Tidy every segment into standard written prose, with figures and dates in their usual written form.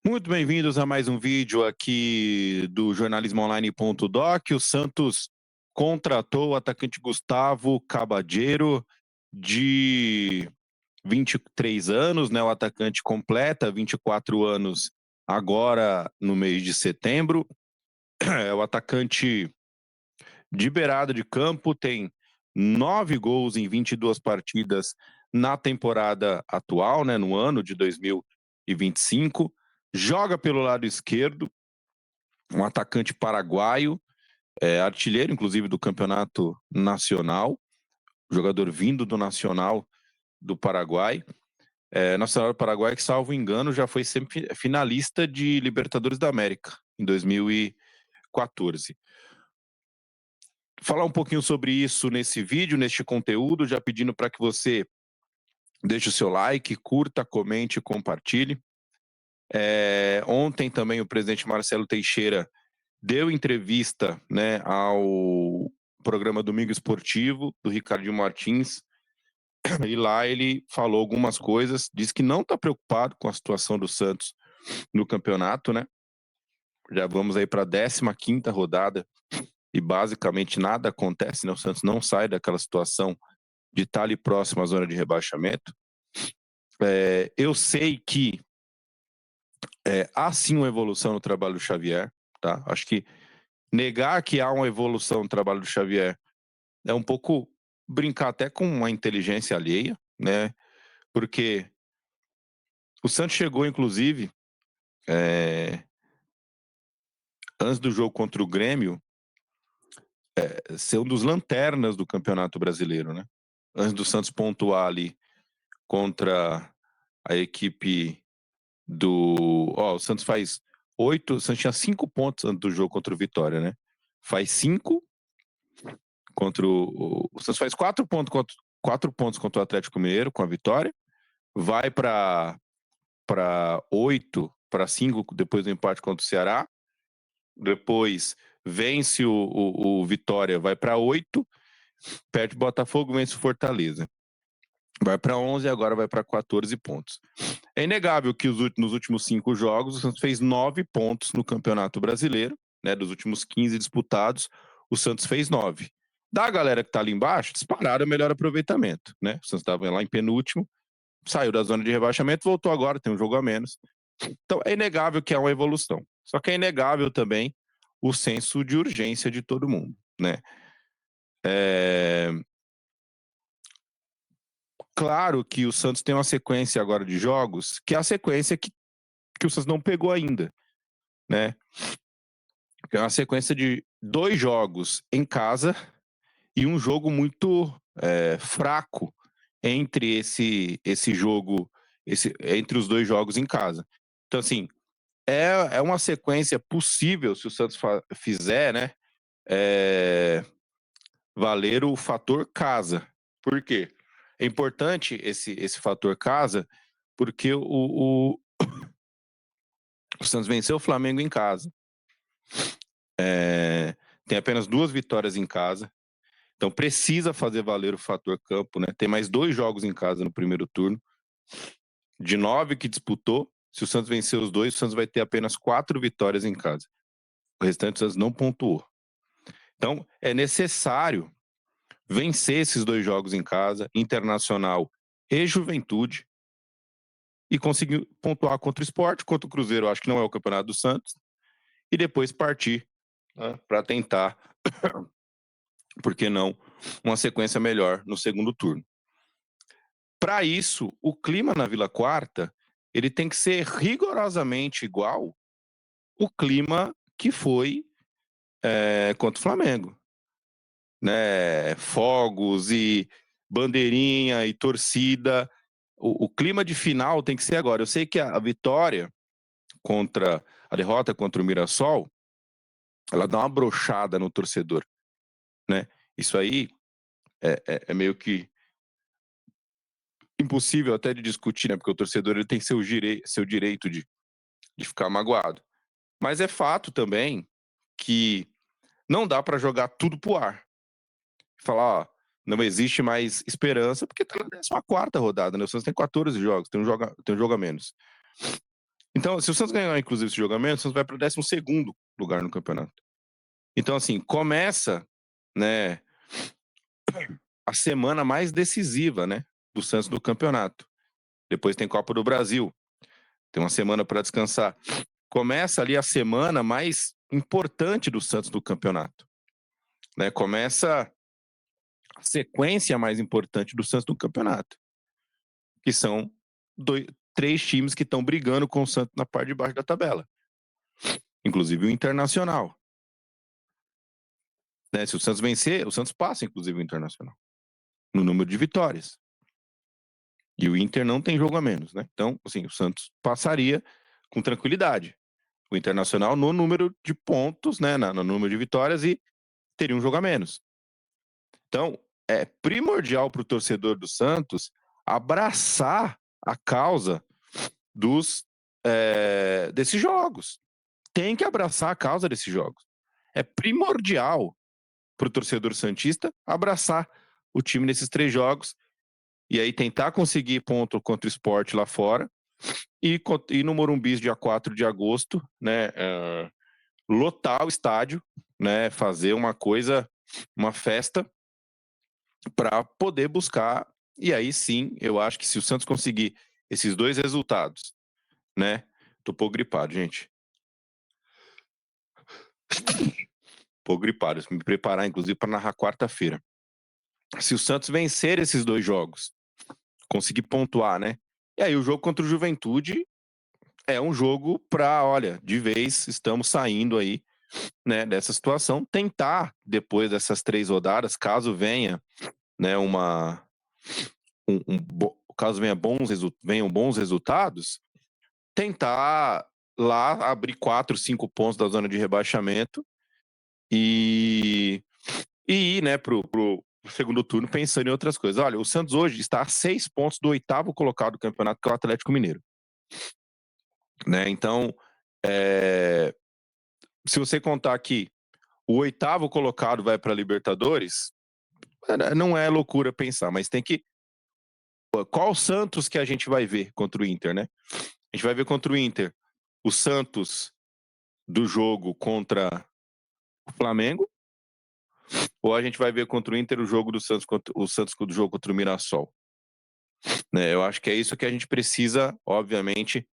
Muito bem-vindos a mais um vídeo aqui do jornalismoonline.doc. O Santos contratou o atacante Gustavo Caballero, de 23 anos, né? O atacante completa 24 anos agora no mês de setembro. É o atacante de beirada de campo, tem 9 gols em 22 partidas na temporada atual, né? No ano de 2025. Joga pelo lado esquerdo, um atacante paraguaio, artilheiro, inclusive, do campeonato nacional, jogador vindo do Nacional do Paraguai. Nacional do Paraguai, que, salvo engano, já foi sempre finalista de Libertadores da América, em 2014. Falar um pouquinho sobre isso nesse vídeo, neste conteúdo, já pedindo para que você deixe o seu like, curta, comente e compartilhe. Ontem também o presidente Marcelo Teixeira deu entrevista, né, ao programa Domingo Esportivo, do Ricardinho Martins, e lá ele falou algumas coisas, disse que não está preocupado com a situação do Santos no campeonato, né? Já vamos aí para a 15ª rodada e basicamente nada acontece, né? O Santos não sai daquela situação de estar ali próximo à zona de rebaixamento. Eu sei que há sim uma evolução no trabalho do Xavier, tá? Acho que negar que há uma evolução no trabalho do Xavier é um pouco brincar até com uma inteligência alheia, né? Porque o Santos chegou, inclusive, antes do jogo contra o Grêmio, ser um dos lanternas do Campeonato Brasileiro, né? Antes do Santos pontuar ali contra a equipe do... o Santos faz 8, o Santos tinha 5 pontos antes do jogo contra o Vitória, né? Faz 5 contra o Santos faz 4 pontos contra o Atlético Mineiro com a vitória, vai para 8, para 5 depois do empate contra o Ceará, depois vence o Vitória, vai para 8, perde o Botafogo, vence o Fortaleza. Vai para 11 e agora vai para 14 pontos. É inegável que nos últimos 5 jogos o Santos fez 9 pontos no Campeonato Brasileiro, né? Dos últimos 15 disputados, o Santos fez 9. Da galera que está ali embaixo, dispararam o melhor aproveitamento, né? O Santos estava lá em penúltimo, saiu da zona de rebaixamento, voltou agora, tem um jogo a menos. Então é inegável que há uma evolução. Só que é inegável também o senso de urgência de todo mundo, né? Claro que o Santos tem uma sequência agora de jogos, que é a sequência que o Santos não pegou ainda, né? É uma sequência de 2 jogos em casa e um jogo muito fraco entre esse jogo, entre os 2 jogos em casa. Então, assim, é uma sequência possível, se o Santos fizer, né? Valer o fator casa. Por quê? É importante esse fator casa, porque o Santos venceu o Flamengo em casa. Tem apenas 2 vitórias em casa. Então precisa fazer valer o fator campo, né? Tem mais 2 jogos em casa no primeiro turno. De 9 que disputou, se o Santos vencer os 2, o Santos vai ter apenas 4 vitórias em casa. O restante o Santos não pontuou. Então é necessário vencer esses 2 jogos em casa, Internacional e Juventude, e conseguir pontuar contra o Sport, contra o Cruzeiro, acho que não é o campeonato do Santos, e depois partir, né, para tentar, por que não, uma sequência melhor no segundo turno. Para isso, o clima na Vila Quarta, ele tem que ser rigorosamente igual o clima que foi contra o Flamengo, né? Fogos e bandeirinha e torcida. O clima de final tem que ser agora. Eu sei que a vitória contra a derrota contra o Mirassol, ela dá uma brochada no torcedor, né? Isso aí é meio que impossível até de discutir, né? Porque o torcedor ele tem seu direito de ficar magoado. Mas é fato também que não dá para jogar tudo pro ar. Falar, ó, não existe mais esperança, porque tá na 14ª rodada, né? O Santos tem 14 jogos, tem um jogo a menos. Então, se o Santos ganhar, inclusive, esse jogamento, o Santos vai para o 12º lugar no campeonato. Então, assim, começa, né, a semana mais decisiva, né, do Santos no campeonato. Depois tem Copa do Brasil. Tem uma semana para descansar. Começa ali a semana mais importante do Santos no campeonato, né? Começa a sequência mais importante do Santos no campeonato, que são 3 times que estão brigando com o Santos na parte de baixo da tabela, inclusive o Internacional. Né? Se o Santos vencer, o Santos passa, inclusive, o Internacional no número de vitórias. E o Inter não tem jogo a menos, né? Então, assim, o Santos passaria com tranquilidade. O Internacional no número de pontos, né? No número de vitórias e teria um jogo a menos. Então, é primordial para o torcedor do Santos abraçar a causa desses jogos. Tem que abraçar a causa desses jogos. É primordial para o torcedor santista abraçar o time nesses 3 jogos e aí tentar conseguir ponto contra o Sport lá fora e no Morumbi, dia 4 de agosto, né, lotar o estádio, né, fazer uma festa para poder buscar, e aí sim, eu acho que se o Santos conseguir esses 2 resultados, né, tô pouco gripado, gente. Pouco gripado, me preparar inclusive para narrar quarta-feira. Se o Santos vencer esses 2 jogos, conseguir pontuar, né, e aí o jogo contra o Juventude é um jogo para, olha, de vez estamos saindo aí, né, dessa situação, tentar depois dessas 3 rodadas, caso venha, né, caso venham bons resultados, tentar lá abrir 4, 5 pontos da zona de rebaixamento e ir, né, pro segundo turno pensando em outras coisas. Olha, o Santos hoje está a 6 pontos do 8º colocado do campeonato, que é o Atlético Mineiro. Né? Então, se você contar que o 8º colocado vai para a Libertadores, não é loucura pensar, mas tem que... Qual Santos que a gente vai ver contra o Inter, né? A gente vai ver contra o Inter o Santos do jogo contra o Flamengo, ou a gente vai ver contra o Inter o jogo do Santos, o Santos do jogo contra o Mirassol? Né? Eu acho que é isso que a gente precisa, obviamente,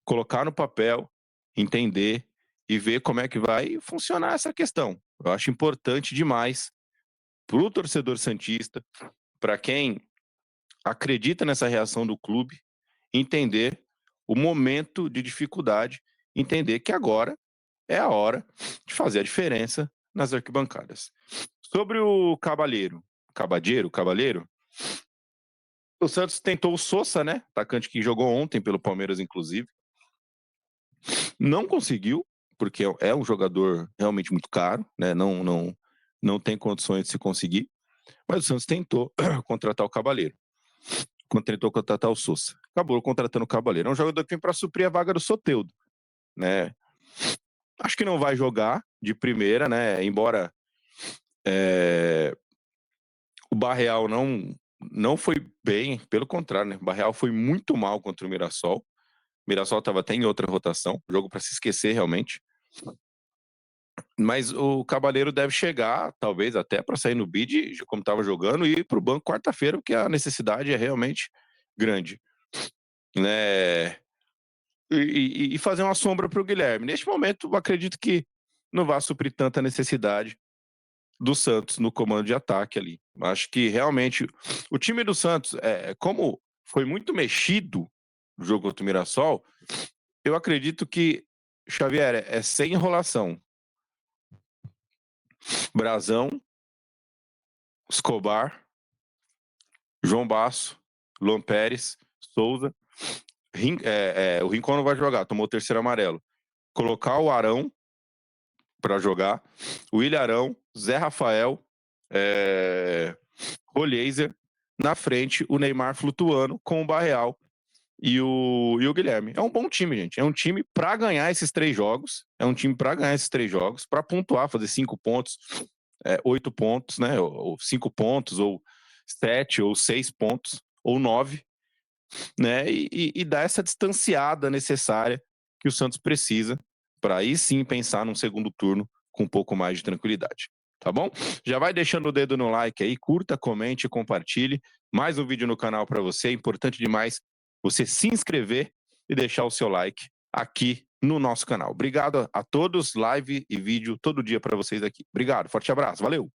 colocar no papel, entender e ver como é que vai funcionar essa questão. Eu acho importante demais para o torcedor santista, para quem acredita nessa reação do clube, entender o momento de dificuldade, entender que agora é a hora de fazer a diferença nas arquibancadas. Sobre o Cabaleiro, o Santos tentou o Sousa, né? Atacante que jogou ontem pelo Palmeiras, inclusive. Não conseguiu, porque é um jogador realmente muito caro, né? Não tem condições de se conseguir. Mas o Santos tentou contratar o Cabaleiro. Tentou contratar o Sousa. Acabou contratando o Cabaleiro. É um jogador que vem para suprir a vaga do Soteldo, né? Acho que não vai jogar de primeira, né? Embora o Barreal não foi bem, pelo contrário, né? O Barreal foi muito mal contra o Mirassol. O Mirassol estava até em outra rotação, jogo para se esquecer realmente. Mas o Cabaleiro deve chegar, talvez até para sair no bid, como estava jogando, e ir para o banco quarta-feira, porque a necessidade é realmente grande. Né? E fazer uma sombra para o Guilherme. Neste momento, eu acredito que não vai suprir tanta necessidade do Santos no comando de ataque ali. Acho que realmente o time do Santos, como foi muito mexido no jogo contra o Mirassol, eu acredito que, Xavier, é sem enrolação. Brazão, Escobar, João Basso, Luan Pérez, Souza. O Rincon não vai jogar, tomou o 3º amarelo. Colocar o Arão para jogar, o Ilharão, Zé Rafael, Rolheiser, na frente o Neymar flutuando com o Barreal e o Guilherme. É um bom time, gente. É um time para ganhar esses 3 jogos. É um time para ganhar esses 3 jogos, para pontuar, fazer 5 pontos, 8 pontos, né? Ou 5 pontos, ou 7, ou 6 pontos, ou 9, né? E dar essa distanciada necessária que o Santos precisa para aí sim pensar num segundo turno com um pouco mais de tranquilidade. Tá bom? Já vai deixando o dedo no like aí, curta, comente, compartilhe. Mais um vídeo no canal para você. É importante demais você se inscrever e deixar o seu like aqui no nosso canal. Obrigado a todos, live e vídeo todo dia para vocês aqui. Obrigado, forte abraço, valeu!